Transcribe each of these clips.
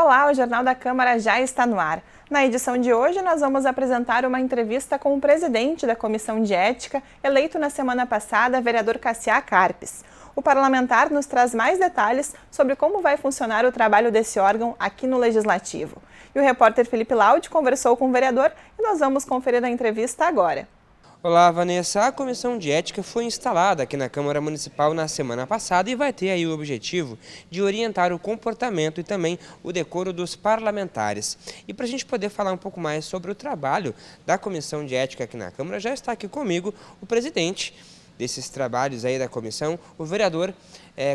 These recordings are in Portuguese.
Olá, o Jornal da Câmara já está no ar. Na edição de hoje, nós vamos apresentar uma entrevista com o presidente da Comissão de Ética, eleito na semana passada, vereador Cassiá Carpes. O parlamentar nos traz mais detalhes sobre como vai funcionar o trabalho desse órgão aqui no Legislativo. E o repórter Felipe Laude conversou com o vereador e nós vamos conferir a entrevista agora. Olá, Vanessa. A Comissão de Ética foi instalada aqui na Câmara Municipal na semana passada e vai ter aí o objetivo de orientar o comportamento e também o decoro dos parlamentares. E para a gente poder falar um pouco mais sobre o trabalho da Comissão de Ética aqui na Câmara, já está aqui comigo o presidente desses trabalhos aí da comissão, o vereador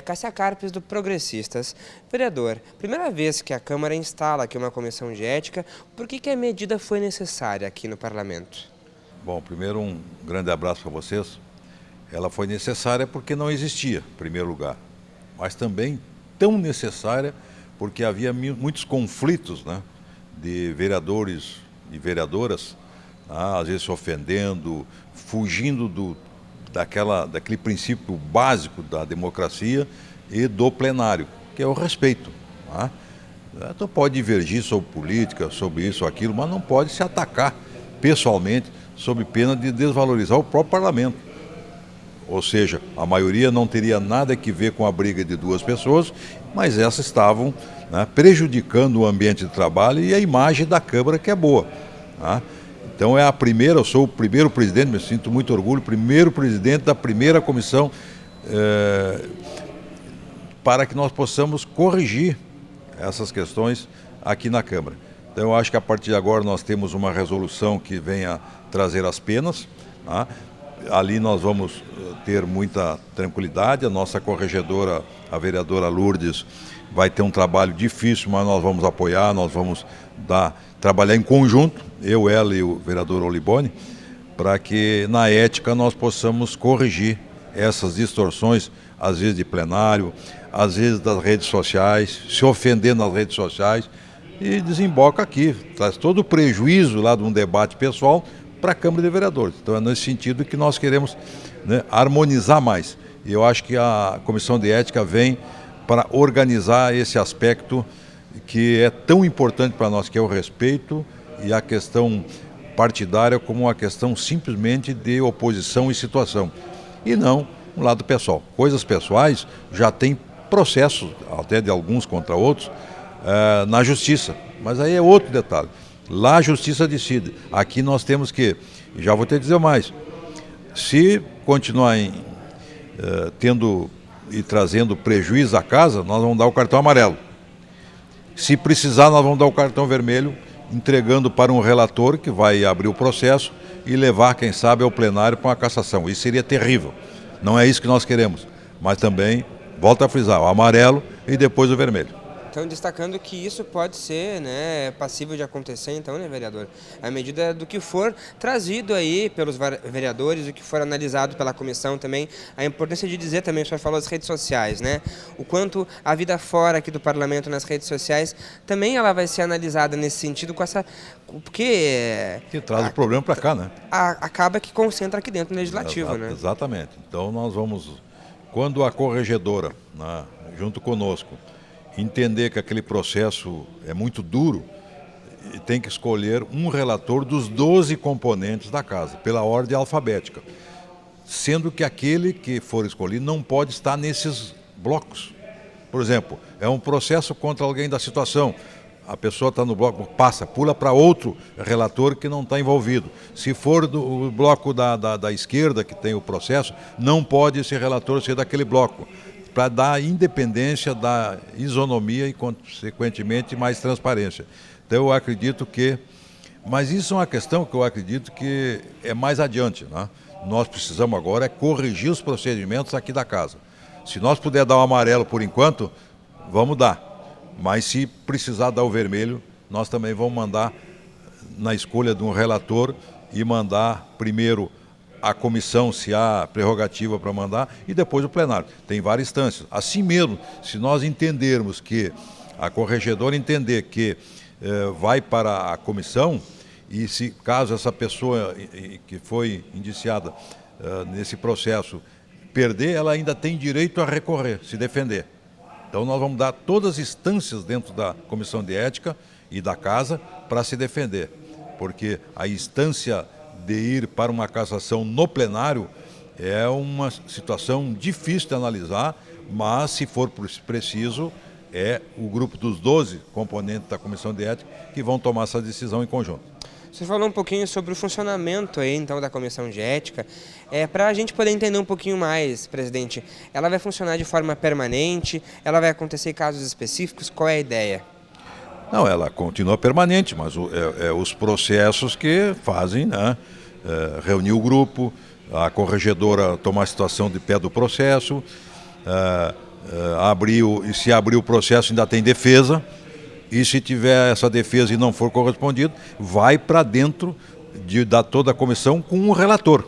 Cassiá Carpes, do Progressistas. Vereador, primeira vez que a Câmara instala aqui uma Comissão de Ética, por que a medida foi necessária aqui no Parlamento? Bom, primeiro um grande abraço para vocês. Ela foi necessária porque não existia, em primeiro lugar, mas também tão necessária porque havia muitos conflitos, né, de vereadores e vereadoras, às vezes se ofendendo, fugindo daquele princípio básico da democracia e do plenário, que é o respeito. Então pode divergir sobre política, sobre isso ou aquilo, mas não pode se atacar pessoalmente, sob pena de desvalorizar o próprio parlamento. Ou seja, a maioria não teria nada a ver com a briga de duas pessoas, mas essas estavam, né, prejudicando o ambiente de trabalho e a imagem da Câmara, que é boa. Então eu sou o primeiro presidente, me sinto muito orgulho, primeiro presidente da primeira comissão, para que nós possamos corrigir essas questões aqui na Câmara. Então eu acho que a partir de agora nós temos uma resolução que venha trazer as penas. Ali nós vamos ter muita tranquilidade. A nossa corregedora, a vereadora Lourdes, vai ter um trabalho difícil, mas nós vamos apoiar, nós vamos trabalhar em conjunto, eu, ela e o vereador Olibone, para que na ética nós possamos corrigir essas distorções, às vezes de plenário, às vezes das redes sociais, se ofender nas redes sociais, e desemboca aqui, traz todo o prejuízo lá de um debate pessoal para a Câmara de Vereadores. Então é nesse sentido que nós queremos, né, harmonizar mais. E eu acho que a Comissão de Ética vem para organizar esse aspecto que é tão importante para nós, que é o respeito e a questão partidária como uma questão simplesmente de oposição e situação. E não um lado pessoal. Coisas pessoais já tem processos, até de alguns contra outros, na justiça, mas aí é outro detalhe. Lá a justiça decide. Aqui nós temos que, já vou te dizer mais, se continuar tendo e trazendo prejuízo à casa, nós vamos dar o cartão amarelo. Se precisar, nós vamos dar o cartão vermelho, entregando para um relator que vai abrir o processo e levar, quem sabe, ao plenário para uma cassação. Isso seria terrível. Não é isso que nós queremos, mas também, volto a frisar, o amarelo e depois o vermelho. Então, destacando que isso pode ser, né, passível de acontecer, então, né, vereador? À medida do que for trazido aí pelos vereadores, o que for analisado pela comissão também, a importância de dizer também, o senhor falou das redes sociais, né? O quanto a vida fora aqui do parlamento nas redes sociais, também ela vai ser analisada nesse sentido, com essa... Porque... Que traz o problema para cá, né? Acaba que concentra aqui dentro do legislativo, né? Exatamente. Então nós vamos, quando a corregedora, né, junto conosco, entender que aquele processo é muito duro, e tem que escolher um relator dos 12 componentes da casa, pela ordem alfabética. Sendo que aquele que for escolhido não pode estar nesses blocos. Por exemplo, é um processo contra alguém da situação. A pessoa está no bloco, pula para outro relator que não está envolvido. Se for do bloco da esquerda, que tem o processo, não pode esse relator ser daquele bloco, para dar independência, dar isonomia e, consequentemente, mais transparência. Então, eu acredito que... Mas isso é uma questão que eu acredito que é mais adiante, né? Nós precisamos agora corrigir os procedimentos aqui da casa. Se nós puder dar o amarelo por enquanto, vamos dar. Mas se precisar dar o vermelho, nós também vamos mandar na escolha de um relator e mandar primeiro a comissão, se há prerrogativa para mandar, e depois o plenário. Tem várias instâncias. Assim mesmo, se nós entendermos que, a corregedora entender que vai para a comissão, e se caso essa pessoa que foi indiciada nesse processo perder, ela ainda tem direito a recorrer, se defender. Então nós vamos dar todas as instâncias dentro da Comissão de Ética e da Casa para se defender, porque a instância de ir para uma cassação no plenário é uma situação difícil de analisar, mas se for preciso, é o grupo dos 12 componentes da Comissão de Ética que vão tomar essa decisão em conjunto. Você falou um pouquinho sobre o funcionamento aí, então, da Comissão de Ética. Para a gente poder entender um pouquinho mais, presidente, ela vai funcionar de forma permanente? Ela vai acontecer em casos específicos? Qual é a ideia? Não, ela continua permanente, mas os processos que fazem, né? Reunir o grupo, a corregedora tomar a situação de pé do processo, se abrir o processo ainda tem defesa, e se tiver essa defesa e não for correspondido, vai para dentro da toda a comissão com um relator,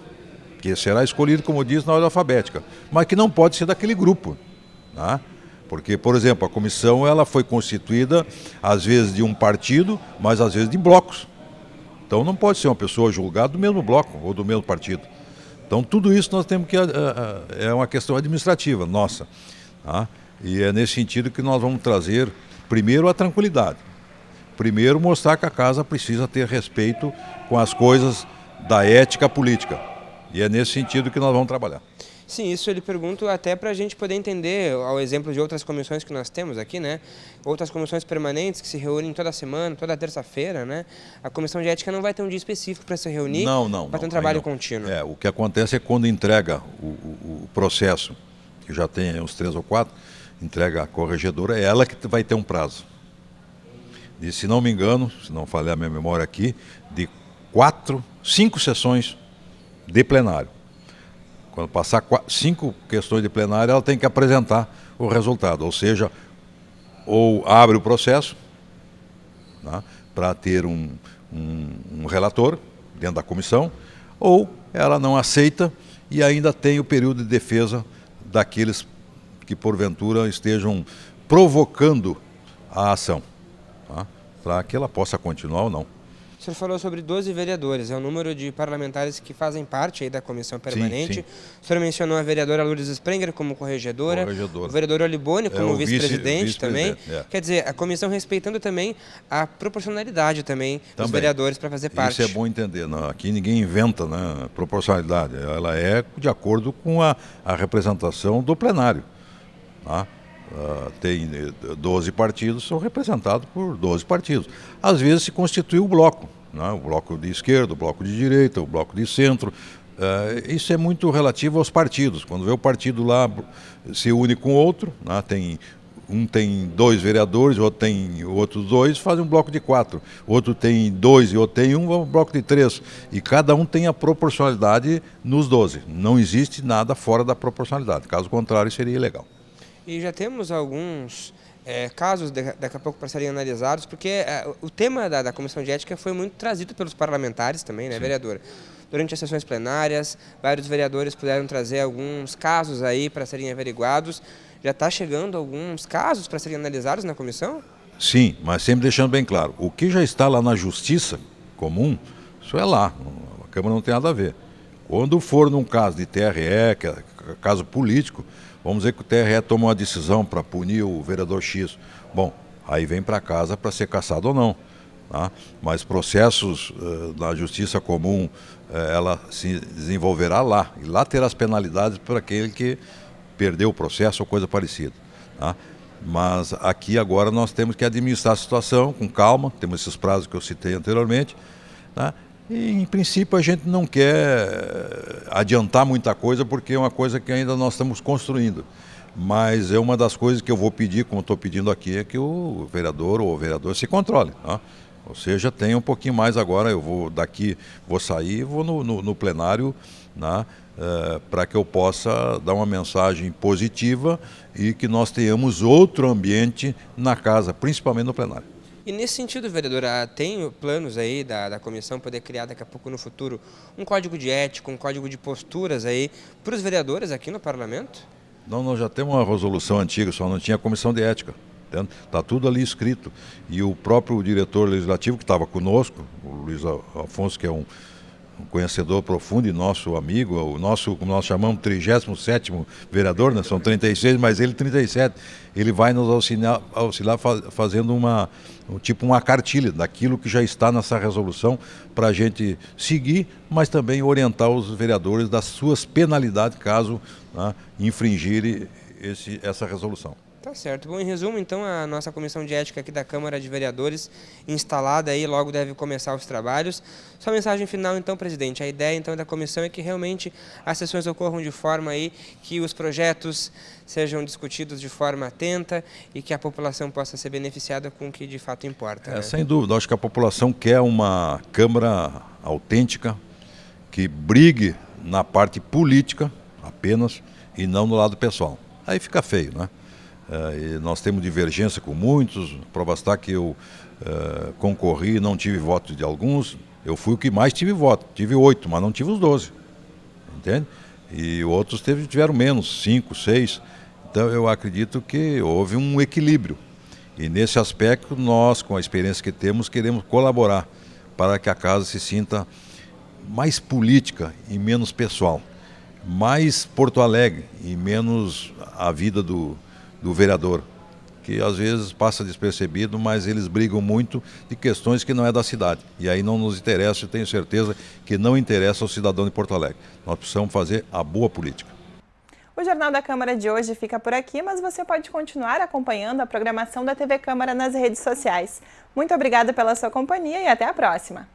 que será escolhido, como diz, na ordem alfabética, mas que não pode ser daquele grupo, né? Porque, por exemplo, a comissão ela foi constituída, às vezes de um partido, mas às vezes de blocos. Então não pode ser uma pessoa julgada do mesmo bloco ou do mesmo partido. Então tudo isso nós temos que... é uma questão administrativa nossa, tá? E é nesse sentido que nós vamos trazer, primeiro, a tranquilidade. Primeiro, mostrar que a casa precisa ter respeito com as coisas da ética política. E é nesse sentido que nós vamos trabalhar. Sim, isso eu lhe pergunto até para a gente poder entender, ao exemplo de outras comissões que nós temos aqui, né? Outras comissões permanentes que se reúnem toda semana, toda terça-feira, né? A Comissão de Ética não vai ter um dia específico para se reunir, para ter um trabalho contínuo. O que acontece é quando entrega o processo, que já tem uns 3 ou 4, entrega a corregedora, é ela que vai ter um prazo. E se não me engano, se não falhar a minha memória aqui, de 5 sessões de plenário. Quando passar 5 questões de plenário, ela tem que apresentar o resultado, ou seja, ou abre o processo, né, para ter um relator dentro da comissão, ou ela não aceita e ainda tem o período de defesa daqueles que porventura estejam provocando a ação, tá, para que ela possa continuar ou não. O senhor falou sobre 12 vereadores, é o número de parlamentares que fazem parte aí da comissão permanente. Sim, sim. O senhor mencionou a vereadora Lourdes Sprenger como corregedora, o vereador Olibone como vice-presidente também. Quer dizer, a comissão respeitando também a proporcionalidade também dos vereadores para fazer parte. Isso é bom entender, não, aqui ninguém inventa, né, proporcionalidade, ela é de acordo com a representação do plenário, tá? Tem 12 partidos, são representados por 12 partidos. Às vezes se constitui o bloco, né? O bloco de esquerda, o bloco de direita, o bloco de centro. Isso é muito relativo aos partidos. Quando vê o partido lá se une com outro, né? Um tem 2 vereadores, o outro tem outros 2, fazem um bloco de 4. O outro tem 2 e o outro tem 1, um bloco de 3. E cada um tem a proporcionalidade nos 12. Não existe nada fora da proporcionalidade. Caso contrário, seria ilegal. E já temos alguns casos, daqui a pouco, para serem analisados, porque o tema da Comissão de Ética foi muito trazido pelos parlamentares também, né, vereadora? Durante as sessões plenárias, vários vereadores puderam trazer alguns casos aí para serem averiguados. Já está chegando alguns casos para serem analisados na comissão? Sim, mas sempre deixando bem claro, o que já está lá na Justiça Comum, isso é lá, a Câmara não tem nada a ver. Quando for num caso de TRE, que é caso político, vamos dizer que o TRE toma uma decisão para punir o vereador X. Bom, aí vem para casa para ser cassado ou não, tá? Mas processos na Justiça Comum, ela se desenvolverá lá. E lá terá as penalidades para aquele que perdeu o processo ou coisa parecida, tá? Mas aqui agora nós temos que administrar a situação com calma, temos esses prazos que eu citei anteriormente, tá? E, em princípio, a gente não quer adiantar muita coisa, porque é uma coisa que ainda nós estamos construindo. Mas é uma das coisas que eu vou pedir, como estou pedindo aqui, é que o vereador ou o vereador se controle, tá? Ou seja, tenha um pouquinho mais agora, eu vou sair e vou no plenário, né, para que eu possa dar uma mensagem positiva e que nós tenhamos outro ambiente na casa, principalmente no plenário. E nesse sentido, vereadora, tem planos aí da comissão poder criar daqui a pouco no futuro um código de ética, um código de posturas aí para os vereadores aqui no parlamento? Não, nós já temos uma resolução antiga, só não tinha comissão de ética. Está tudo ali escrito. E o próprio diretor legislativo que estava conosco, o Luiz Afonso, que é um conhecedor profundo e nosso amigo, o nosso, como nós chamamos, 37º vereador, né? São 36, mas ele 37. Ele vai nos auxiliar fazendo uma cartilha daquilo que já está nessa resolução para a gente seguir, mas também orientar os vereadores das suas penalidades caso, né, infringirem essa resolução. Tá certo. Bom, em resumo, então, a nossa comissão de ética aqui da Câmara de Vereadores instalada aí, logo deve começar os trabalhos. Só mensagem final, então, presidente. A ideia, então, da comissão é que realmente as sessões ocorram de forma aí que os projetos sejam discutidos de forma atenta e que a população possa ser beneficiada com o que de fato importa. Né? Sem dúvida. Eu acho que a população quer uma Câmara autêntica, que brigue na parte política apenas e não no lado pessoal. Aí fica feio, né? E nós temos divergência com muitos, para bastar que eu concorri, não tive voto de alguns, eu fui o que mais tive voto, tive 8, mas não tive os 12, entende? E outros tiveram menos, 5, 6, então eu acredito que houve um equilíbrio, e nesse aspecto nós, com a experiência que temos, queremos colaborar para que a casa se sinta mais política e menos pessoal, mais Porto Alegre e menos a vida do vereador, que às vezes passa despercebido, mas eles brigam muito de questões que não é da cidade. E aí não nos interessa, eu tenho certeza que não interessa ao cidadão de Porto Alegre. Nós precisamos fazer a boa política. O Jornal da Câmara de hoje fica por aqui, mas você pode continuar acompanhando a programação da TV Câmara nas redes sociais. Muito obrigada pela sua companhia e até a próxima!